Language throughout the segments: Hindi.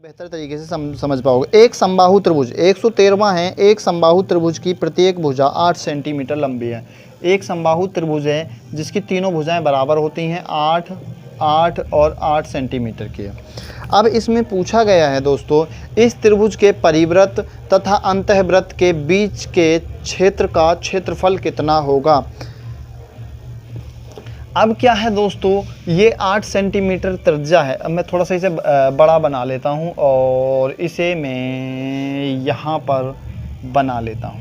बेहतर तरीके से समझ पाओगे। एक समबाहु त्रिभुज 113वां है। एक समबाहु त्रिभुज की प्रत्येक भुजा 8 सेंटीमीटर लंबी है। एक समबाहु त्रिभुज है जिसकी तीनों भुजाएं बराबर होती हैं, 8, 8 और 8 सेंटीमीटर की है। अब इसमें पूछा गया है दोस्तों, इस त्रिभुज के परिवृत्त तथा अंतःवृत्त के बीच के क्षेत्र का क्षेत्रफल कितना होगा। अब क्या है दोस्तों, ये 8 सेंटीमीटर त्रिज्या है। अब मैं थोड़ा सा इसे बड़ा बना लेता हूँ और इसे मैं यहाँ पर बना लेता हूँ,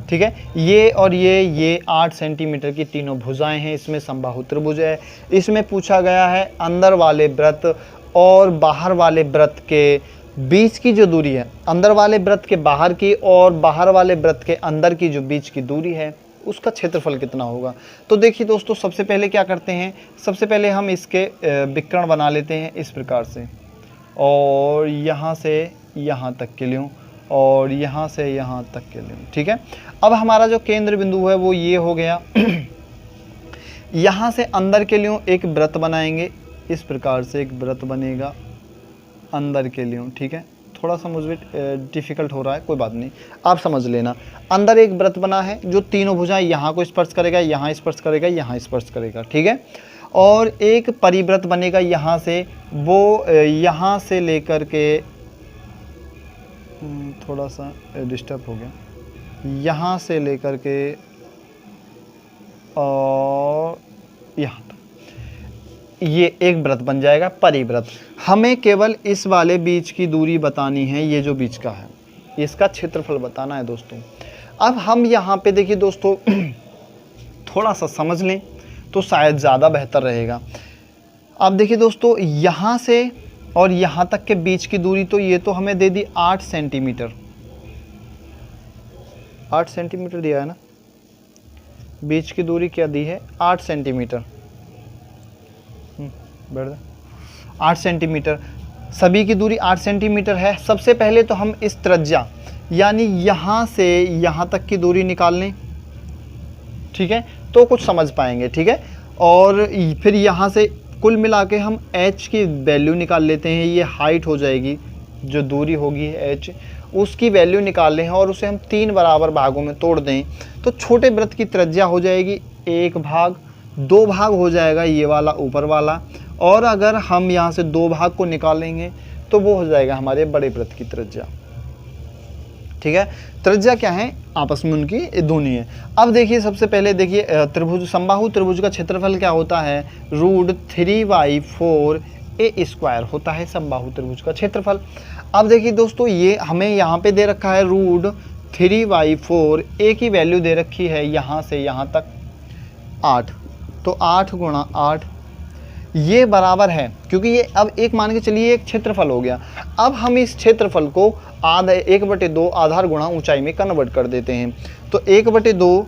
ठीक है। ये और ये 8 सेंटीमीटर की तीनों भुजाएं हैं। इसमें समबाहु त्रिभुज है। इसमें पूछा गया है अंदर वाले वृत्त और बाहर वाले वृत्त के बीच की जो दूरी है, अंदर वाले वृत्त के बाहर की और बाहर वाले वृत्त के अंदर की जो बीच की दूरी है उसका क्षेत्रफल कितना होगा। तो देखिए दोस्तों, सबसे पहले क्या करते हैं, सबसे पहले हम इसके विकर्ण बना लेते हैं इस प्रकार से, और यहाँ से यहाँ तक के लिए और यहाँ से यहाँ तक के लिए, ठीक है। अब हमारा जो केंद्र बिंदु है वो ये हो गया। यहाँ से अंदर के लिए एक वृत्त बनाएंगे, इस प्रकार से एक वृत्त बनेगा अंदर के लिए, ठीक है। थोड़ा सा मुझे डिफ़िकल्ट हो रहा है, कोई बात नहीं, आप समझ लेना। अंदर एक वृत्त बना है जो तीनों भुजाएं यहाँ को स्पर्श करेगा, यहाँ स्पर्श करेगा, यहाँ स्पर्श करेगा, ठीक है। और एक परिवृत्त बनेगा यहाँ से, वो यहाँ से लेकर के थोड़ा सा डिस्टर्ब हो गया, यहाँ से लेकर के और यहाँ तक ये एक वृत्त बन जाएगा परिवृत्त। हमें केवल इस वाले बीच की दूरी बतानी है, ये जो बीच का है इसका क्षेत्रफल बताना है दोस्तों। अब हम यहाँ पे देखिए दोस्तों, थोड़ा सा समझ लें तो शायद ज़्यादा बेहतर रहेगा। अब देखिए दोस्तों, यहाँ से और यहाँ तक के बीच की दूरी तो ये तो हमें दे दी 8 सेंटीमीटर, 8 सेंटीमीटर दिया है ना। बीच की दूरी क्या दी है, 8 सेंटीमीटर, 8 सेंटीमीटर। सभी की दूरी 8 सेंटीमीटर है। सबसे पहले तो हम इस त्रिज्या यानी यहाँ से यहाँ तक की दूरी निकाल लें, ठीक है, तो कुछ समझ पाएंगे, ठीक है। और फिर यहाँ से कुल मिला के हम h की वैल्यू निकाल लेते हैं। ये हाइट हो जाएगी, जो दूरी होगी h, उसकी वैल्यू निकाल लें और उसे हम 3 बराबर भागों में तोड़ दें तो छोटे वृत्त की त्रिज्या हो जाएगी 1 भाग, 2 भाग हो जाएगा ये वाला ऊपर वाला, और अगर हम यहाँ से 2 भाग को निकालेंगे तो वो हो जाएगा हमारे बड़े वृत्त की त्रिज्या, ठीक है। त्रिज्या क्या है, आपस में उनकी दूनी है। अब देखिए, सबसे पहले देखिए त्रिभुज, समबाहु त्रिभुज का क्षेत्रफल क्या होता है, √3/4 होता है समबाहु त्रिभुज का क्षेत्रफल। अब देखिए दोस्तों, ये हमें यहाँ पे दे रखा है √3/4, a की वैल्यू दे रखी है यहाँ से यहाँ तक 8, तो 8 गुणा 8 ये बराबर है, क्योंकि ये अब एक मान के चलिए एक क्षेत्रफल हो गया। अब हम इस क्षेत्रफल को 1/2 आधार गुणा ऊंचाई में कन्वर्ट कर देते हैं। तो 1/2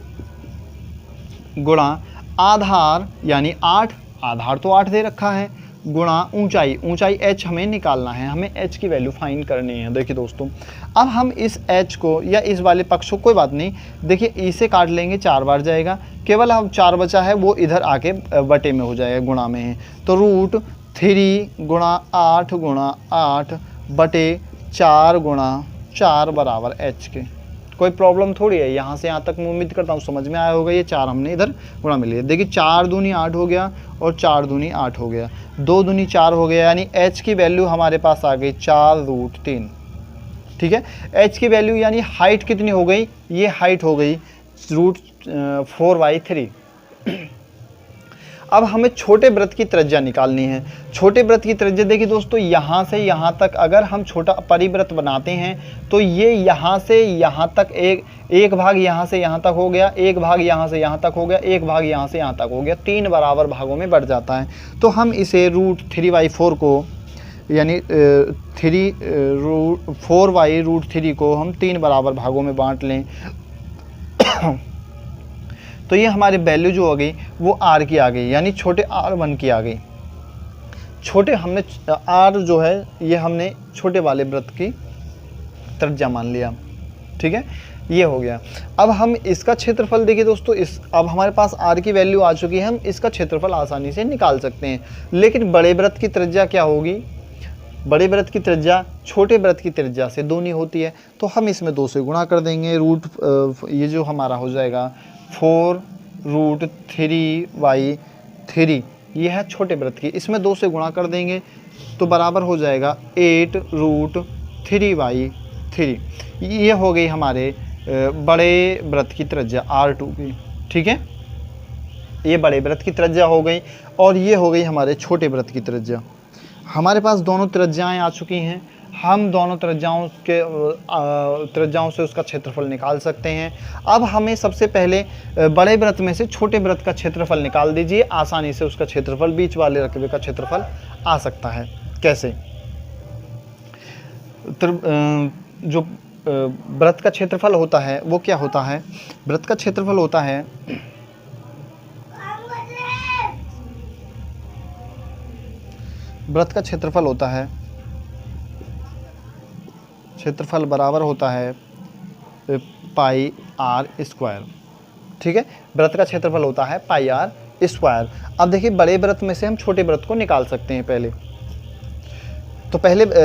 गुणा आधार यानी 8, आधार तो 8 दे रखा है, गुणा ऊंचाई, ऊंचाई h हमें निकालना है, हमें h की वैल्यू फाइंड करनी है। देखिए दोस्तों, अब हम इस h को या इस वाले पक्ष को, कोई बात नहीं, देखिए इसे काट लेंगे, 4 बार जाएगा, केवल अब 4 बचा है वो इधर आके बटे में हो जाएगा, गुणा में है। तो √3 गुणा 8 गुणा 8 बटे 4 गुणा 4 बराबर h के। कोई प्रॉब्लम थोड़ी है, यहाँ से यहाँ तक मैं उम्मीद करता हूँ समझ में आया होगा। ये 4 हमने इधर गुणा में लिया, देखिए 4 दूनी 8 हो गया और 4 दूनी 8 हो गया, 2 दूनी 4 हो गया, यानी h की वैल्यू हमारे पास आ गई 4√3, ठीक है। h की वैल्यू यानी हाइट कितनी हो गई, ये हाइट हो गई √4/3। अब हमें छोटे वृत्त की त्रिज्या निकालनी है। छोटे वृत्त की त्रिज्या देखिए दोस्तों, यहाँ से यहाँ तक अगर हम छोटा परिवृत्त बनाते हैं तो ये यहाँ से यहाँ तक एक भाग यहाँ से यहाँ तक हो गया, एक भाग यहाँ से यहाँ तक हो गया, एक भाग यहाँ से यहाँ तक हो गया, 3 बराबर भागों में बढ़ जाता है। तो हम इसे √3/4 को यानी 4/√3 को हम 3 बराबर भागों में बांट लें तो ये हमारी वैल्यू जो हो गई वो r की आ गई, यानी छोटे r1 की आ गई। छोटे हमने r जो है ये हमने छोटे वाले वृत्त की त्रिज्या मान लिया, ठीक है, ये हो गया। अब हम इसका क्षेत्रफल देखिए दोस्तों, अब हमारे पास r की वैल्यू आ चुकी है, हम इसका क्षेत्रफल आसानी से निकाल सकते हैं। लेकिन बड़े वृत्त की त्रिज्या क्या होगी, बड़े वृत्त की त्रिज्या छोटे वृत्त की त्रिज्या से दूनी होती है, तो हम इसमें 2 से गुणा कर देंगे। रूट ये जो हमारा हो जाएगा 4√3/3, ये है छोटे वृत्त की, इसमें 2 से गुणा कर देंगे तो बराबर हो जाएगा 8√3/3। ये हो गई हमारे बड़े वृत्त की त्रिज्या R2 की। ठीक है, ये बड़े वृत्त की त्रिज्या हो गई और ये हो गई हमारे छोटे वृत्त की त्रिज्या। हमारे पास दोनों त्रिज्याएं आ चुकी हैं, हम दोनों त्रिज्याओं से उसका क्षेत्रफल निकाल सकते हैं। अब हमें सबसे पहले बड़े वृत्त में से छोटे वृत्त का क्षेत्रफल निकाल दीजिए, आसानी से उसका क्षेत्रफल, बीच वाले रकबे का क्षेत्रफल आ सकता है। कैसे? जो वृत्त का क्षेत्रफल होता है वो क्या होता है? वृत्त का क्षेत्रफल होता है क्षेत्रफल बराबर होता है पाई आर स्क्वायर। ठीक है, वृत्त का क्षेत्रफल होता है पाई आर स्क्वायर। अब देखिए बड़े वृत्त में से हम छोटे वृत्त को निकाल सकते हैं। पहले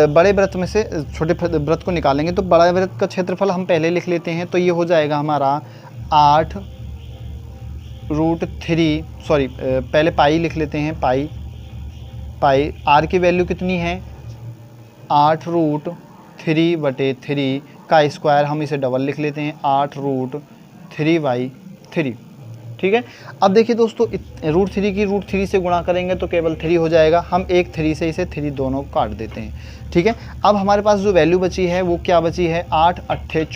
बड़े वृत्त में से छोटे वृत्त को निकालेंगे तो बड़ा वृत्त का क्षेत्रफल हम पहले लिख लेते हैं, तो ये हो जाएगा हमारा 8√3, सॉरी पहले पाई लिख लेते हैं। पाई आर की वैल्यू कितनी है? 8√3/3 का स्क्वायर, हम इसे डबल लिख लेते हैं 8√3/3। ठीक है, अब देखिए दोस्तों √3 की √3 से गुणा करेंगे तो केवल 3 हो जाएगा, हम एक 3 से इसे 3 दोनों काट देते हैं। ठीक है, अब हमारे पास जो वैल्यू बची है वो क्या बची है? 8×8 =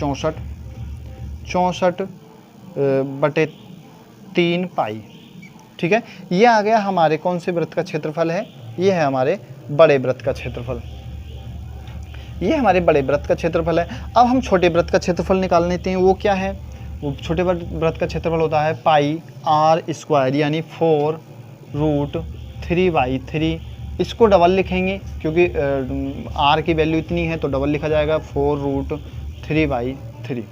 64/3 पाई। ठीक है, ये आ गया हमारे कौन से वृत्त का क्षेत्रफल है? ये है हमारे बड़े वृत्त का क्षेत्रफल। ये हमारे बड़े वृत्त का क्षेत्रफल है। अब हम छोटे वृत्त का क्षेत्रफल निकाल लेते हैं। वो क्या है? वो छोटे वृत्त का क्षेत्रफल होता है पाई आर स्क्वायर, यानी 4√3/3। इसको डबल लिखेंगे क्योंकि आर की वैल्यू इतनी है तो डबल लिखा जाएगा 4√3/3।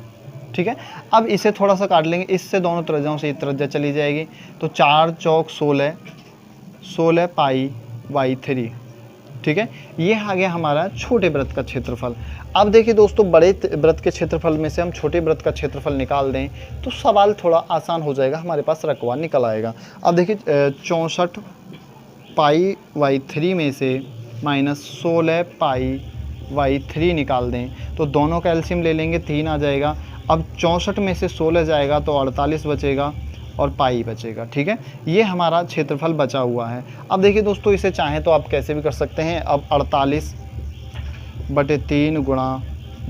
ठीक है, अब इसे थोड़ा सा काट लेंगे, इससे दोनों त्रिज्याओं से त्रिज्या चली जाएगी, तो 4 चौक 16 पाई/3। ठीक है, ये आ गया हमारा छोटे वृत्त का क्षेत्रफल। अब देखिए दोस्तों बड़े वृत्त के क्षेत्रफल में से हम छोटे वृत्त का क्षेत्रफल निकाल दें तो सवाल थोड़ा आसान हो जाएगा, हमारे पास रकबा निकल आएगा। अब देखिए 64 पाई/3 में से -16 पाई/3 निकाल दें तो दोनों का एलसीएम ले लेंगे, 3 आ जाएगा। अब 64 में से 16 जाएगा तो 48 बचेगा और पाई बचेगा। ठीक है, ये हमारा क्षेत्रफल बचा हुआ है। अब देखिए दोस्तों इसे चाहें तो आप कैसे भी कर सकते हैं। अब 48/3 ×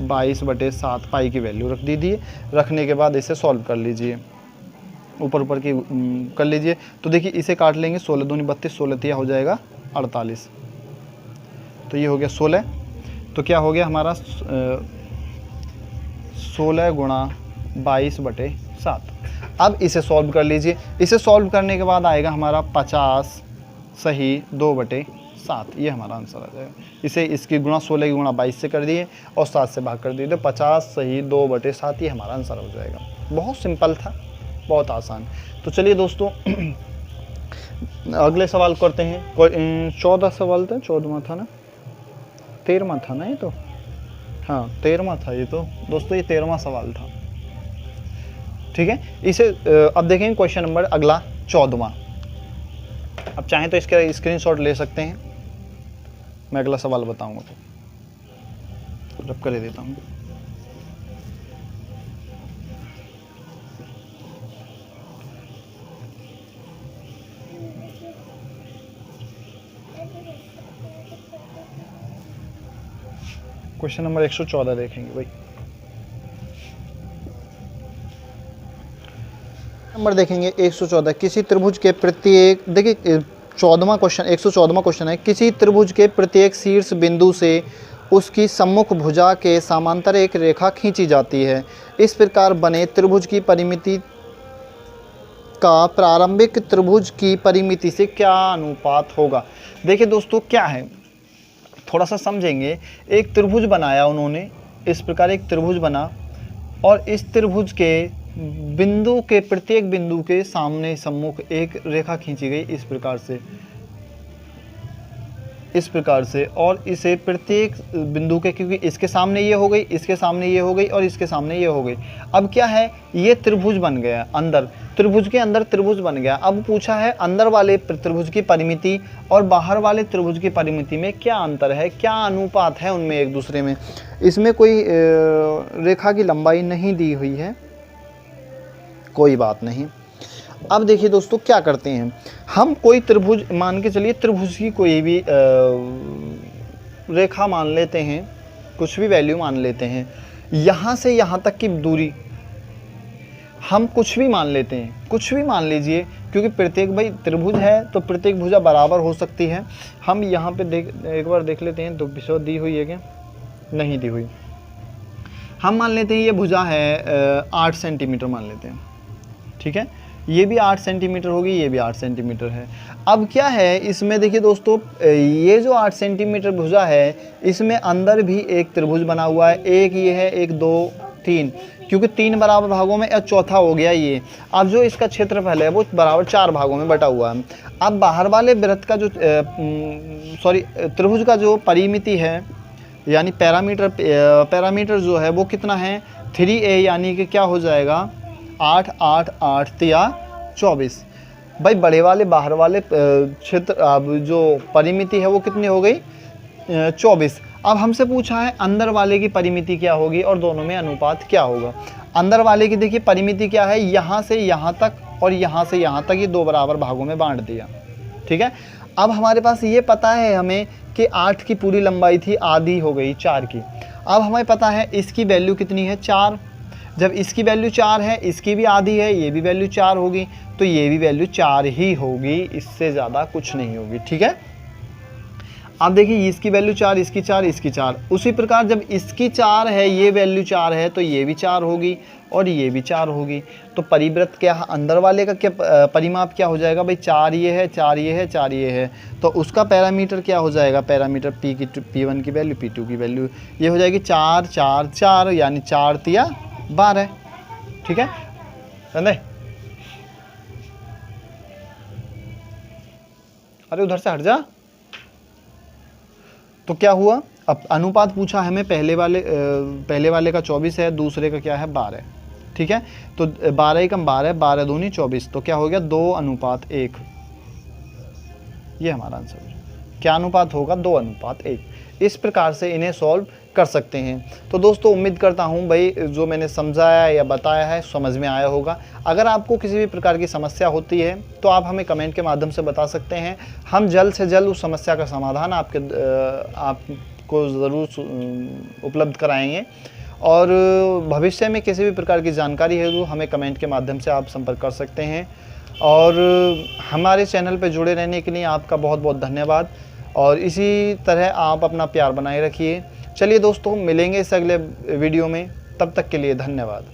22/7 पाई की वैल्यू रख दीजिए। रखने के बाद इसे सॉल्व कर लीजिए, ऊपर की कर लीजिए। तो देखिए इसे काट लेंगे, 16 दूनी 32, 16 तिया हो जाएगा 48। तो ये हो गया 16। तो क्या हो गया हमारा 16 × 22/7। अब इसे सॉल्व कर लीजिए। इसे सॉल्व करने के बाद आएगा हमारा 50 सही 2/7। ये हमारा आंसर आ जाएगा। इसे इसकी गुणा 16 की गुणा 22 से कर दिए और 7 से भाग कर दिए तो 50 सही 2/7 ये हमारा आंसर हो जाएगा। बहुत सिंपल था, बहुत आसान। तो चलिए दोस्तों अगले सवाल करते हैं। 14 सवाल था, 14वां था ना, 13वां था ना ये तो, हाँ 13वां था ये तो दोस्तों, ये 13वां सवाल था। ठीक है, इसे अब देखेंगे क्वेश्चन नंबर अगला 14वां। अब चाहें तो इसका स्क्रीनशॉट ले सकते हैं, मैं अगला सवाल बताऊंगा तो रब कर देता हूँ। क्वेश्चन नंबर 114 देखेंगे भाई। नंबर देखेंगे 114। किसी त्रिभुज के प्रत्येक, देखिए 14वां क्वेश्चन, 114वां क्वेश्चन है। किसी त्रिभुज के प्रत्येक शीर्ष बिंदु से उसकी सम्मुख भुजा के समांतर एक रेखा खींची जाती है। इस प्रकार बने त्रिभुज की परिमिति का प्रारंभिक त्रिभुज की परिमिति से क्या अनुपात होगा? देखिए दोस्तों क्या है, थोड़ा सा समझेंगे। एक त्रिभुज बनाया उन्होंने, इस प्रकार एक त्रिभुज बना और इस त्रिभुज के बिंदु के प्रत्येक बिंदु के सामने सम्मुख एक रेखा खींची गई इस प्रकार से। इस प्रकार से, और इसे प्रत्येक बिंदु के, क्योंकि इसके सामने ये हो गई, इसके सामने ये हो गई और इसके सामने ये हो गई। अब क्या है, ये त्रिभुज बन गया, अंदर त्रिभुज के अंदर त्रिभुज बन गया। अब पूछा है अंदर वाले त्रिभुज की परिमिति और बाहर वाले त्रिभुज की परिमिति में क्या अंतर है, क्या अनुपात है उनमें एक दूसरे में। इसमें कोई रेखा की लंबाई नहीं दी हुई है, कोई बात नहीं। अब देखिए दोस्तों क्या करते हैं, हम कोई त्रिभुज मान के चलिए, त्रिभुज की कोई भी रेखा मान लेते हैं, कुछ भी वैल्यू मान लेते हैं। यहाँ से यहाँ तक की दूरी हम कुछ भी मान लेते हैं, कुछ भी मान लीजिए, क्योंकि प्रत्येक भाई त्रिभुज है तो प्रत्येक भुजा बराबर हो सकती है। हम यहाँ पे एक बार देख लेते हैं, 2 विषय दी हुई है क्या, नहीं दी हुई। हम मान लेते हैं ये भुजा है 8 सेंटीमीटर मान लेते हैं, ठीक है, ये भी 8 सेंटीमीटर होगी, ये भी 8 सेंटीमीटर है। अब क्या है इसमें देखिए दोस्तों, ये जो 8 सेंटीमीटर भुजा है इसमें अंदर भी एक त्रिभुज बना हुआ है, एक ये है, एक 2 3, क्योंकि 3 बराबर भागों में, चौथा हो गया ये। अब जो इसका क्षेत्रफल है वो बराबर 4 भागों में बटा हुआ है। अब बाहर वाले वृत्त का जो त्रिभुज का जो परिमिति है, यानी पैरामीटर जो है वो कितना है, 3a, यानी कि क्या हो जाएगा 8 8 8 तिया 24। भाई बड़े वाले बाहर वाले क्षेत्र, अब जो परिमिति है वो कितनी हो गई, 24। अब हमसे पूछा है अंदर वाले की परिमिति क्या होगी और दोनों में अनुपात क्या होगा। अंदर वाले की देखिए परिमिति क्या है, यहाँ से यहाँ तक और यहाँ से यहाँ तक, ये 2 बराबर भागों में बांट दिया, ठीक है। अब हमारे पास ये पता है हमें कि 8 की पूरी लंबाई थी, आधी हो गई 4 की। अब हमें पता है इसकी वैल्यू कितनी है, 4। जब इसकी वैल्यू 4 है, इसकी भी आधी है, ये भी वैल्यू 4 होगी, तो ये भी वैल्यू 4 ही होगी, इससे ज़्यादा कुछ नहीं होगी, ठीक है। अब देखिए इसकी वैल्यू 4, इसकी 4, इसकी 4। उसी प्रकार जब इसकी 4 है, ये वैल्यू 4 है, तो ये भी 4 होगी और ये भी 4 होगी। तो परिवृत्त क्या, अंदर वाले का क्या परिमाप क्या हो जाएगा भाई, 4 ये है, 4 ये है, 4 ये है, तो उसका पैरामीटर क्या हो जाएगा, पैरामीटर P1 की वैल्यू, P2 की वैल्यू, ये हो जाएगी 4 4 4, यानी 4 तिया 12, ठीक है। समझे? अरे उधर से हट जा। तो क्या हुआ, अब अनुपात पूछा हमें, पहले वाले का 24 है, दूसरे का क्या है 12, ठीक है। तो 12 एकम 12, 12 दूनी 24, तो क्या हो गया 2:1। ये हमारा आंसर है। क्या अनुपात होगा, 2:1। इस प्रकार से इन्हें सॉल्व कर सकते हैं। तो दोस्तों उम्मीद करता हूं भाई जो मैंने समझाया या बताया है समझ में आया होगा। अगर आपको किसी भी प्रकार की समस्या होती है तो आप हमें कमेंट के माध्यम से बता सकते हैं। हम जल्द से जल्द उस समस्या का समाधान आपको ज़रूर उपलब्ध कराएंगे। और भविष्य में किसी भी प्रकार की जानकारी है तो हमें कमेंट के माध्यम से आप संपर्क कर सकते हैं। और हमारे चैनल पर जुड़े रहने के लिए आपका बहुत बहुत धन्यवाद। और इसी तरह आप अपना प्यार बनाए रखिए। चलिए दोस्तों मिलेंगे इस अगले वीडियो में, तब तक के लिए धन्यवाद।